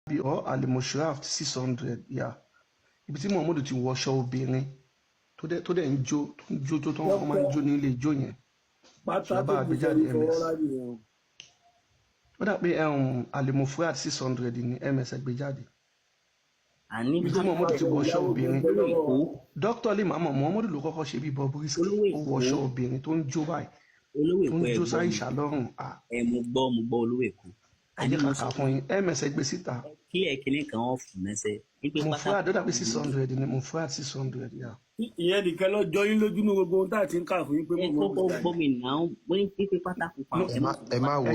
bí ọ Al-Mushraf 600 yà ibi tí Muhammadu ti wọṣọ obìnrin tó dẹ̀ ń jó tó tán wọ́n máa ń jó ní ilé ijó yẹn pátá tó ṣùgbọ́n gbé àgbéjáde sẹ́yìn fọwọ́ ms láyé yẹn. ó dà pé Al-Mushraf 600 ní ms ẹgbẹ́jáde àní ibi tí Muhammadu ti wọṣọ obìnrin olówó èkó dókítà lè máa mọ̀ Muhammadu ló kọ́kọ́ ṣe bí Bobrisky ó wọṣọ obìnrin tó ń jó báyìí tó ń jó sáyìṣà lọ́rùn mo gbọ́ olówó èkó. ẹ jẹ́ kàkà fún yín ms ẹgbẹ́ síta kílẹ̀ kínní kan wọ́n fún mẹ́sẹ̀. Mufrad ó dàbí 600 ní Mufrad 600 yà. ìyẹn nìkan lọ jọ yín lójú ní gbogbo ohun tá à ti ń kà fún yín pé mo mọ̀ ọ́ gómìnà wọ́n ní pípé pátákó pa ẹ má wọ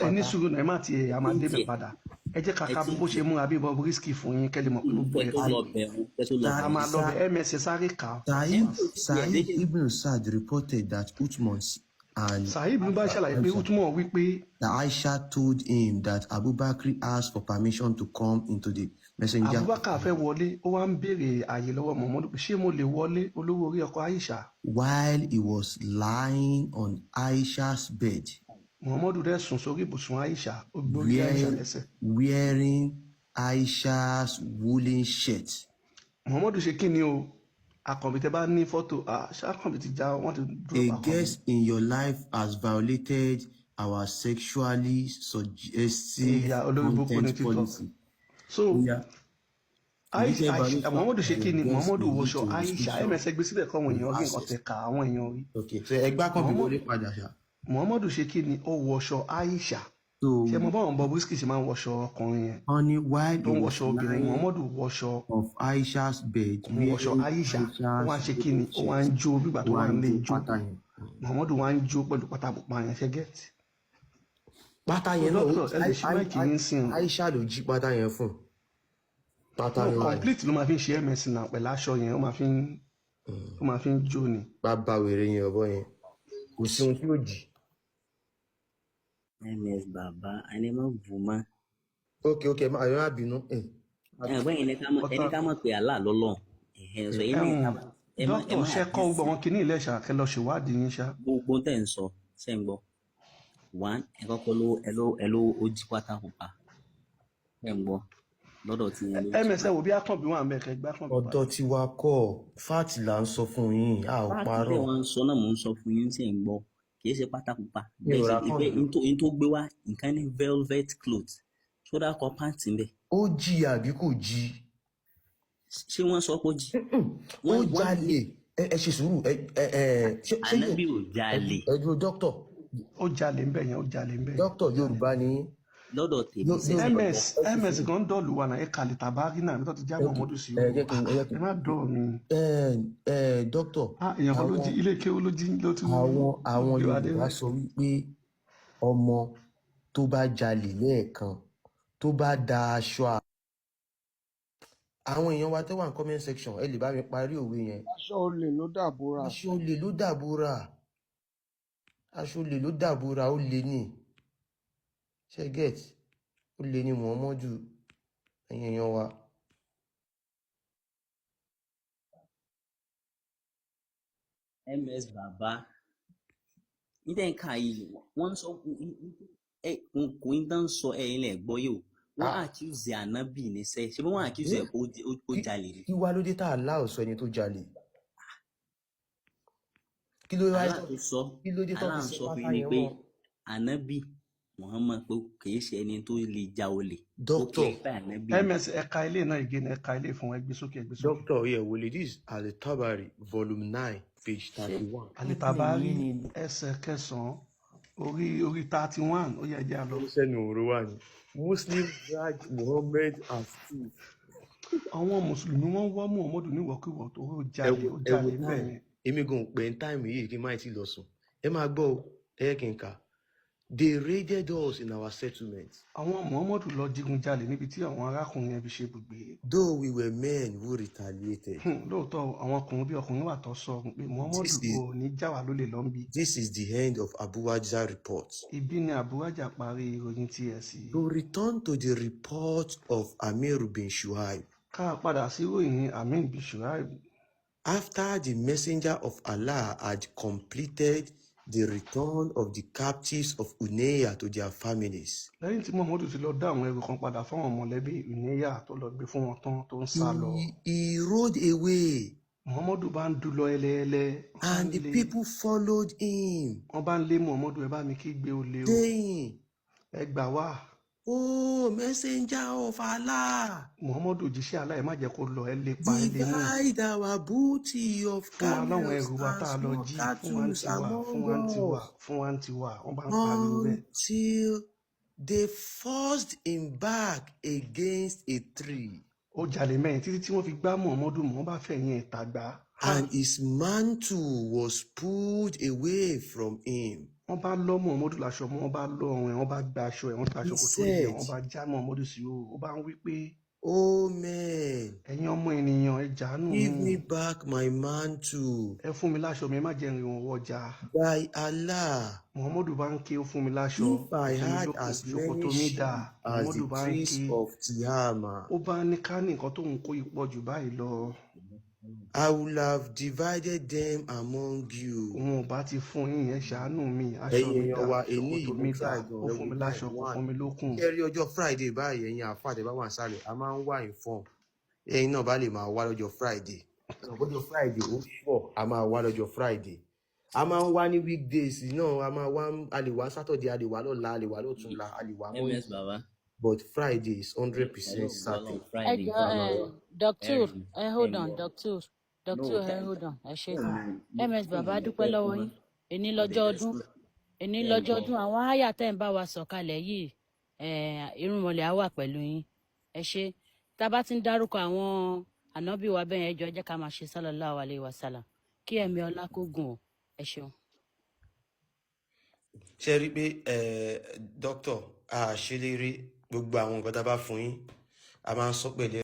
ẹ ní sùúrù náà ẹ má ti ẹ máa débẹ̀ padà ẹ jẹ́ kàkà bó ṣe múra bí Bobrisky fún yín kẹ́lẹ́ mọ̀ pé gbogbo ẹ̀ a máa lọ bẹ̀ ms sáré kà á. Saheed Ibn Saad reported that Uthman and Saheed ló bá ṣàlàyé pé Uthman wípé Aisha told him that Abubakar asked for permission to come into the messenger. Abubakar fẹ́ wọlé ó wá ń béèrè ààyè lọ́wọ́ Muhammadu pé ṣé mo lè wọlé olówó orí ọkọ Aisha. While he was lying on Aisha's bed. Muhammadu dẹ̀ sùn sórí ibùsùn Aisha ó gbórí Aisha lẹ́sẹ̀. Wearing Aisha's woolen shirt. Muhammadu ṣe kí ni o akànbí tẹ bá ní fọ́tò ṣàkànbí ti já wọ́n ti dúró pa. A guest in your life has violated our sexually suggestive content policy. So Aisha Muhammadu ṣe kí ni Muhammadu wọṣọ Aisha ms gbé síbẹ̀ kọ́ àwọn èèyàn rí nǹkan tẹ̀ ká àwọn èèyàn rí. So ẹgbẹ́ kan bí wọlé padà ṣá. Muhammadu ṣe kí ni ó wọṣọ Aisha. ṣe mo báwọn Bobrisky ṣe máa ń wọṣọ ọkùnrin yẹn. Honey, why tó ń wọṣọ obìnrin Muhammadu wọṣọ of Aisha's bed. wọṣọ Aisha wọ́n á ṣe kí ni ó wá ń jó bígbà tó wà ń lé jó Muhammadu wá ń jó pẹ̀lú pátá pupa yẹn ṣe gẹ́ẹ̀tì. pátá yẹn náà Aisha ló jí pátá yẹn fún. pátá yẹn complete ló máa fi ń ṣe ms náà pẹ̀lú aṣọ yẹn ó máa fi ń jó ni. bàbá wèrè yẹn ọ̀bọ yẹn kò sí ohun tí yóò jì. ms bàbá ẹni mọ bù mọ. ok àyọ̀ má bínú. ẹgbẹ́ yẹn ẹni ká mọ̀ pé àlá lọ́lọ́ dókítà ṣe kọ́ gbogbo àwọn kìíní ilé ìṣàkẹ́ lọ ṣèwádìí yín ṣá. gbogbo tẹ̀ ń sọ ṣe ń gbọ́ one ẹ̀kọ́ kọ́ ló ó jí pátá pupa ẹ̀ ń gbọ́ lọ́dọ̀ tí yẹn. ms wo bí akànbí wà mẹ́kẹ́ gbá kànbí. ọ̀dọ̀ tí wàá kọ́ fáàtì là ń sọ fún yín a ò parọ́. fáàtì wọn sọ náà mò ń sọ fún yín ṣe ń gbọ́ kìí ṣe pátá pupa bẹ́ẹ̀ tó gbé wá nǹkan ní velvet cloth ṣódà kọ pàǹtì ń bẹ̀. ó jí àbí kò jí. ṣé wọ́n sọ pé ó jí. ó jalè ẹ ṣe sùúrù ànábì ò jalè. ẹ dúró dókítà. ó jalè ń bẹ̀ yẹn ó jalè ń bẹ̀ yẹn. dókítà Yorùbá ni. lọ́dọ̀ tèmi ms gan dọ́ọ̀lù wa náà ẹ kàlẹ̀ tàbárí náà nítorí ti jábọ̀ ọmọdún sí i ẹ má dọ́ọ̀ mi. dókítà. èèyàn kan ló jí ilé kéwú ló ti wú. àwọn Yorùbá sọ wípé ọmọ tó bá jalè lẹ́ẹ̀kan tó bá da aṣọ àwọn èèyàn wa tó wà ní comment section ẹ lè bá mi parí òwe yẹn. aṣọ olè ló dàbúrà. aṣọ olè ló dàbúrà. aṣọ olè ló dàbúrà ó lè ní. ṣe get ó lè ní Muhammadu ẹ̀yin èèyàn wa. ms bàbá níta ẹ̀ka yìí wọ́n sọ kò ń tán sọ ẹ̀yin lẹ̀ gbọ́ yìí o wọ́n accuse ànábì ní sẹ́ ṣé wọ́n accuse ẹ̀ ó jalè ni. kí wá ló dé tá a lá ọ̀sọ́ ẹni tó jalè. kí ló dé tó aláǹsọ fún mi pé ànábì Muhammad pé kìí ṣe ẹni tó lè ja olè. dókítà ms ẹ̀ka ilé náà ìgé ẹ̀ka ilé fún ẹgbẹ́ sókè ẹgbẹ́ sókè. dókítà oyèwọlé this Al-Tabari volume 9 page 31. Al-Tabari ẹsẹ̀ kẹsàn-án orí 31 ó yẹ ẹjẹ àlọ. sẹ́nu òru wà ní Muslim drag Muhammad as thief. àwọn mùsùlùmí wọ́n wá Muhammadu níwọ̀kúwọ̀ tó jalè bẹ́ẹ̀ ni. èmi gan pé ń táìmù yìí kí n má ti lọ sùn ẹ máa gbọ́ ẹ yẹ kí n kà. They raided us in our settlement. Àwọn Muhammadu lọ digunjalè níbi tí àwọn arákùnrin ẹbí ṣe gbùgbé. Though we were men who retaliated. Lóòótọ́ àwọn ọkùnrin bí ọkùnrin wà tó sọ pé Muhammadu kò ní já wa lólè lọ́nbí. This is the end of Abuwaja report. Ibi ni Abuwaja parí ìròyìn tiẹ̀ sí. To return to the report of Amir bin Shuaib. Ká padà sí ìròyìn Amir bin Shuaib. After the messenger of Allah had completed the return of the captives of Uneya to their families. lẹ́yìn tí Muhammadu ti lọ dá àwọn ẹrù kan padà fáwọn mọ̀lẹ́bí Uneya tó lọ gbé fún wọn tán tó ń sá lọ. He rode away, Muhammadu bá ń dú lọ ẹlẹ́ẹ̀lẹ́. and the people followed him, wọ́n bá ń lé Muhammadu ẹ bá mi kí gbé olè o. saying, ẹ gbà wá. "Oh, messenger of Allah, Muhammadu òjíṣẹ́ Allah ẹ má jẹ́ kó lọ ẹ lè pa ẹ lè mú. divide our booty of fún wa láwọn camels ẹrù wa tá a and lọ small jí cattle fún wa ń tiwa among us." fún wa ń tiwa wọ́n bá ń pariwo bẹ́ẹ̀. Until they forced him back against a tree, ó jalè mẹ́rin títí tí wọ́n fi gbá Muhammadu mọ́ bá fẹ̀yìn ẹ̀ tàgbá. and his mantle was pulled away from him. wọ́n bá lọ́ Muhammadu láṣọ mọ́ wọ́n bá lọ́ ọrùn ẹ̀ wọ́n bá gba aṣọ ẹ̀ wọ́n gba aṣọ kò tó yẹ wọ́n bá já Muhammadu sí o ó bá ń wí pé "Oh men, ẹ̀yin ọmọ ènìyàn ẹ jàánú give me back my mantle. ẹ fún mi láṣọ mi ẹ má jẹ́ rìn òun ọjà." By Allah, Muhammadu bá ń ké ó fún mi láṣọ if I fún mi had lókun as ṣòkòtò many mi sheep dà as Muhammadu the bá ń trees ké of Tihama, ó bá ní ká ní nǹkan tóun kó ipò jù báyìí lọ I would have divided them among you. òun ò bá ti fún yín yẹn ṣàánú mi aṣọ Ẹ̀yin mi dà èèyàn wa, èní ṣòkòtò yìí mi mo dà try gan, ó fún mi láṣọ kò fún mi lókun. Ṣé rí ọjọ́ Friday báyìí, ẹ̀yin àfàdé bá wà sálẹ̀, a máa ń wá inform. Ẹ̀yin náà bá lè máa wá lọ́jọ́ Friday. Ọjọ́ Friday ó pọ̀, a máa wá lọ́jọ́ Friday. A máa ń wá ní weekdays náà, a máa wá, a lè wá Saturday, a lè wá lọ́la, a lè wá lọ́túnla, a lè wá ms baba. but Friday is 100% certain. Friday Doctor, hold on, Doctor, hold on, ẹ ṣé. MS bàbá dúpẹ́ lọ́wọ́ yín. Èní lọ́jọ́ ọdún, àwọn àyà tẹ́ ń bá wa sọ̀kalẹ̀ yìí, irúnmọlẹ̀ á wà pẹ̀lú yín. Ẹ ṣé. Tá bá ti ń dárúkọ àwọn ànábì wa bẹ́ẹ̀ yẹn, ẹ jọ̀ọ́ jẹ́ ká máa ṣe sallallahu alaihi wasallam. Kí ẹ̀mí ọlá kó gùn ọ́. Ẹ ṣeun. Ṣé rí pé dókítà àṣírí gbogbo àwọn nǹkan tá a bá fún yín, a máa ń sọ pẹ̀lú